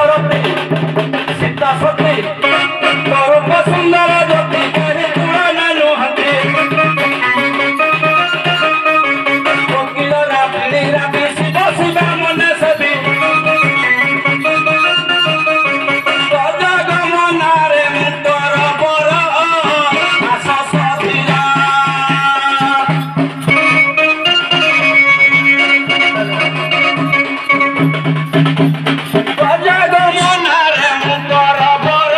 सरती सीता सती स्वरूप सुंदर ज्योति कही तुलना नुहति कोकिल रात्रि राति शिव शिवा मन सभी गमनारे मुतर बर आशा सधिरा गमनारे मुतर बर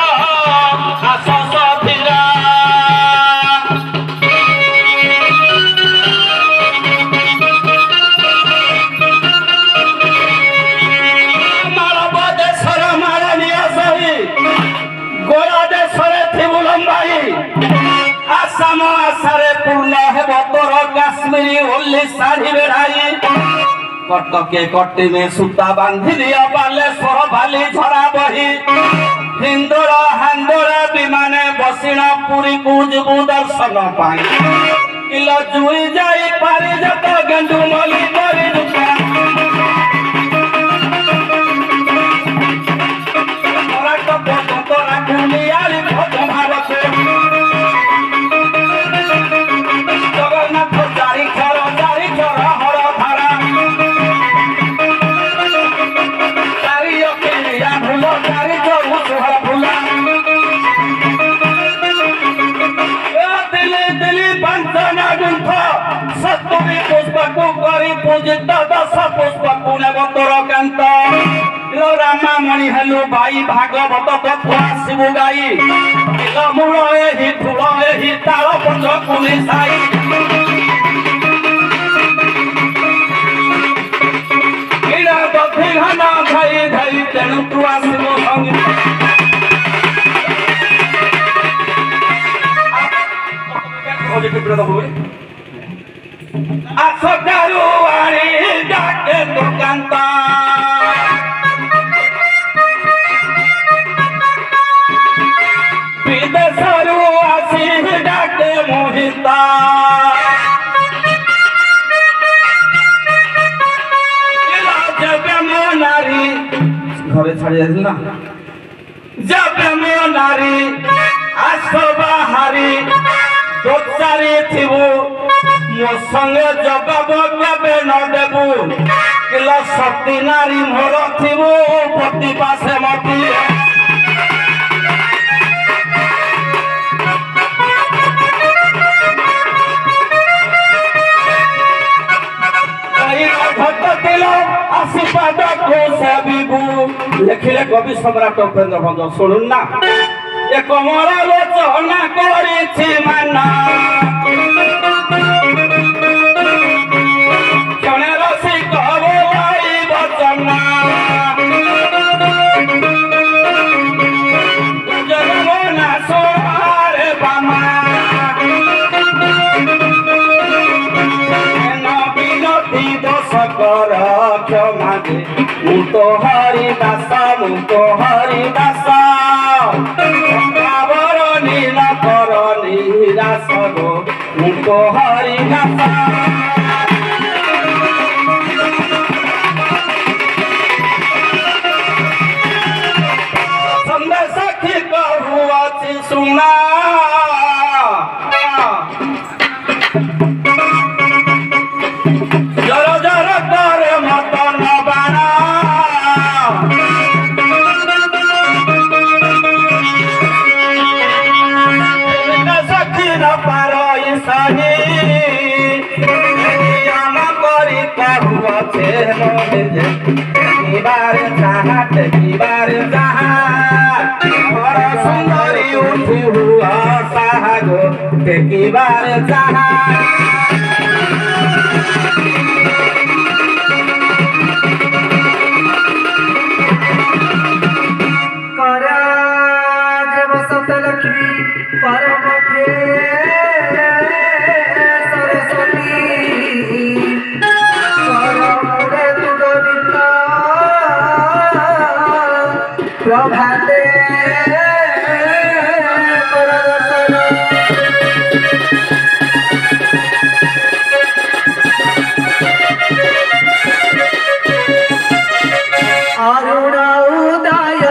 आशा सधिरा मालव देशर मारणीय सही गोरा देशरे थिबु लंबाई आसाम आशारे पूर्ण हेब तोर काश्मीरी ओल्ली शाढ़ी बेढ़ाई कटके कटी में सूता बांधि दिया बालेश्वर बाली झरा बही हिंदोर हांदोर विमाने बसिण पुरी को जीवु दर्शन पाई किलो जुई जाई पारी जत गेंडु मली करी रुपा तोरा कुलियारी भोज भारते जगन्नाथ चारि खर हर धारा चारि अकिलिया भूल चारि चरु सुहर भूला दिल्ली दिल्ली पंचना गुंथ सत्तरी पुष्पकु करी पूजित दश पुष्पकु नेब तोर कांत रामा मणि हेलु भाई भागवत तत्व आसबु गाई मूल एहि धूल एहि ताल पंच कुली साई इड़ा दधि घना धाई धाई तेणु तू आसबु संगी आसदारु आणी डाके तो कांता विदेशरू आसी डाके मोहिता जब मो नारी घरे छाड़ी जाइल ना जब मो नारी आस बाहारी दोचारी थिबु मो संगे जवाब केबे न देबु किला सती नारी मोर थिबु पति पासे मती आशीर्वाद को सेबिबू लिखिले कवि सम्राट उपेन्द्र भंज शुणुन ना एक मोर लोचना करिछि माना क्षणे रसिक बोलाई बचना जगमना सोहारे बामा कर क्षमा दे मुतो हरि दास नील कर निराश गो मुतो हरि दास संदेश की कहुआ सुना सुंदरी उठी हुआ सागो की बार चाहा प्रभाते अरुण उदय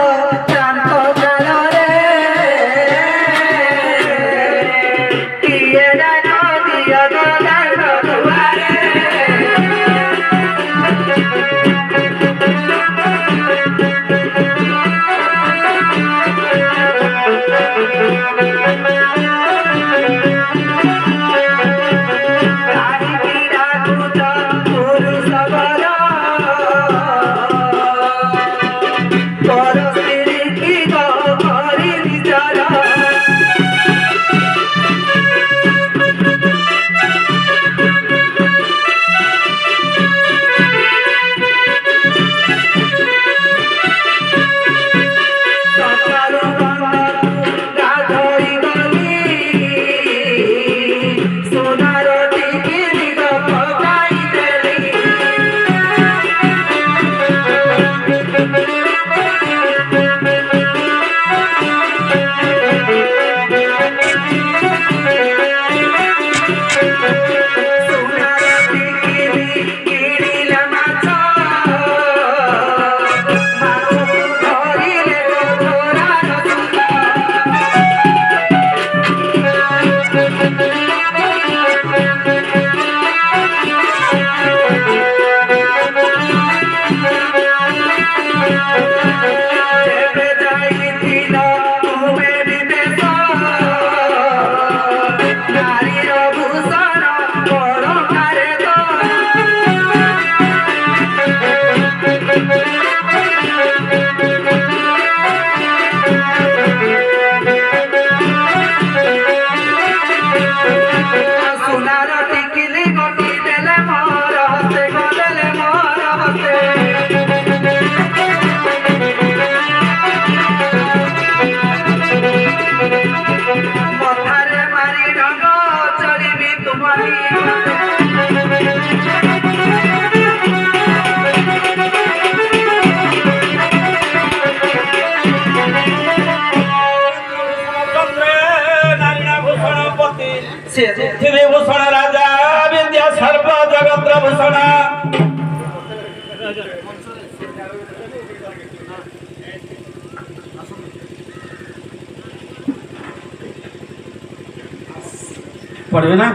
पढ़बे ना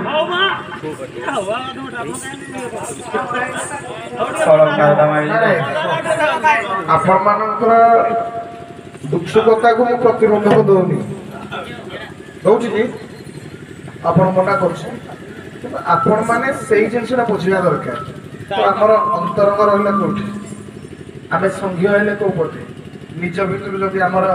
आपण मानकर दुख सुखता को मु प्रतिबंधक दौनी दौची कि आपण मना कर आपण माने सेही जिनसटा बुझिया दरकार तो हमर अंतरंग रहला कोठी आमे संघीय हेले को पटे निज भितर जदि हमर